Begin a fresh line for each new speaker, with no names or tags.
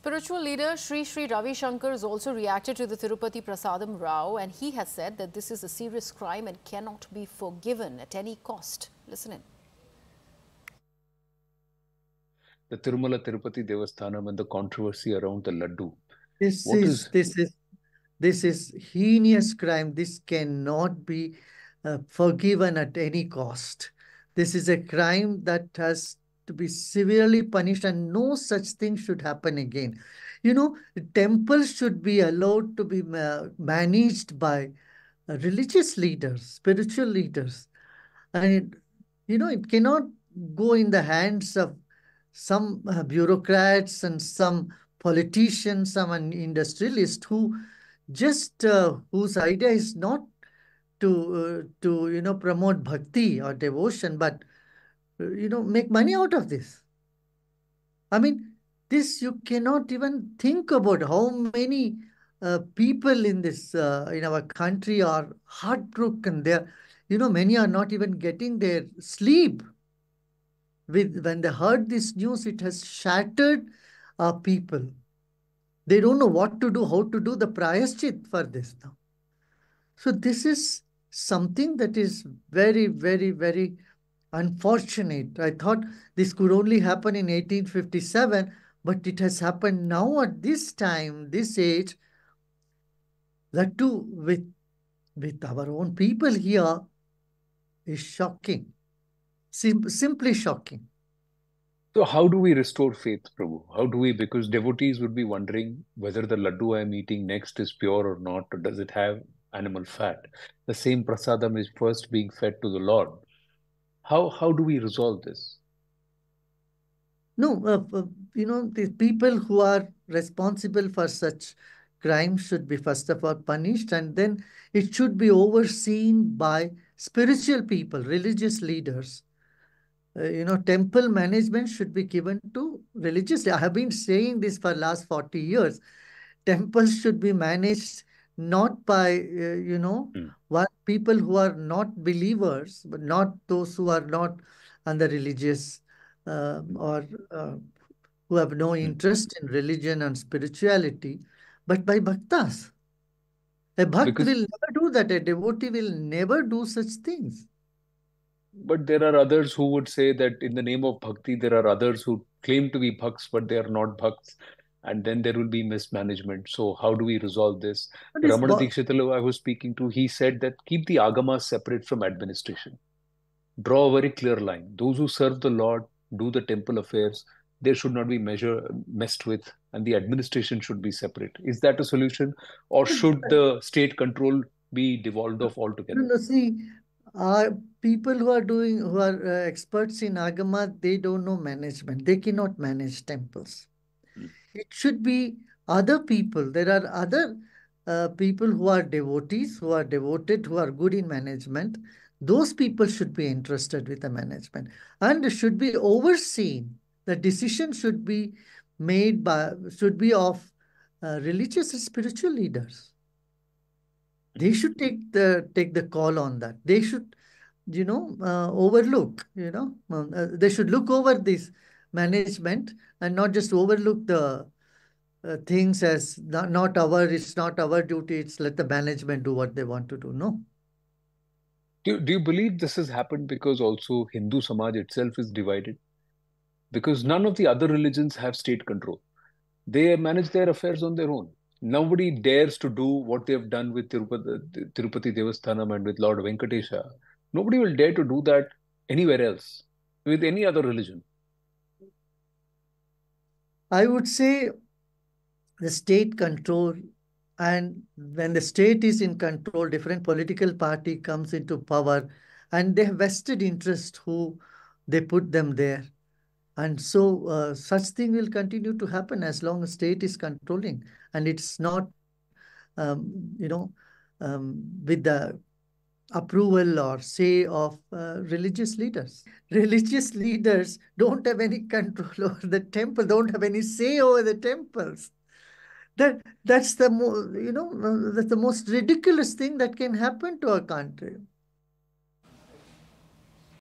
Spiritual leader Sri Ravi Shankar has also reacted to the Tirupati Prasadam row, and he has said that this is a serious crime and cannot be forgiven at any cost. Listen in.
The Tirumala Tirupati Devasthanam and the controversy around the Laddu.
This is heinous crime. This cannot be forgiven at any cost. This is a crime that has to be severely punished, and no such thing should happen again. You know, temples should be allowed to be managed by religious leaders, spiritual leaders. And, it cannot go in the hands of some bureaucrats and some politicians, some industrialists whose idea is not to promote bhakti or devotion, but make money out of this. I mean, this you cannot even think about how many people in our country are heartbroken. Many are not even getting their sleep. When they heard this news, it has shattered our people. They don't know what to do, how to do the prayashchit for this now. So this is something that is very, very, very unfortunate. I thought this could only happen in 1857, but it has happened now at this time, this age. That too with our own people here is shocking. Simply shocking.
So how do we restore faith, Prabhu? How do we, because devotees would be wondering whether the Laddu I am eating next is pure or not, or does it have animal fat? The same prasadam is first being fed to the Lord. How do we resolve this?
No, the people who are responsible for such crimes should be first of all punished, and then it should be overseen by spiritual people, religious leaders. Temple management should be given to religious. I have been saying this for last 40 years. Temples should be managed not by, what people who are not believers, but not those who are not under religious or who have no interest in religion and spirituality, but by bhaktas. A bhakt will never do that. A devotee will never do such things.
But there are others who would say that in the name of bhakti, there are others who claim to be bhakts, but they are not bhakts. And then there will be mismanagement. So how do we resolve this? Ramana Dikshitalu I was speaking to, he said that keep the agamas separate from administration. Draw a very clear line. Those who serve the Lord, do the temple affairs, they should not be messed with, and the administration should be separate. Is that a solution? Or should the state control be devolved off altogether?
No, see, people who are experts in agama, they don't know management. They cannot manage temples. It should be other people. There are other people who are devotees, who are devoted, who are good in management. Those people should be interested with the management and should be overseen. The decision should be of religious and spiritual leaders. They should take the call on that. They should, overlook, they should look over this management and not just overlook the things as it's not our duty. It's let the management do what they want to do. No.
Do you believe this has happened because also Hindu Samaj itself is divided? Because none of the other religions have state control. They manage their affairs on their own. Nobody dares to do what they have done with Tirupati Devasthanam and with Lord Venkatesha. Nobody will dare to do that anywhere else with any other religion.
I would say the state control, and when the state is in control, different political party comes into power and they have vested interest who they put them there. And so such thing will continue to happen as long as state is controlling, and it's not, with the approval or say of religious leaders. Religious leaders don't have any control over the temple, don't have any say over the temples. That's the most ridiculous thing that can happen to our country.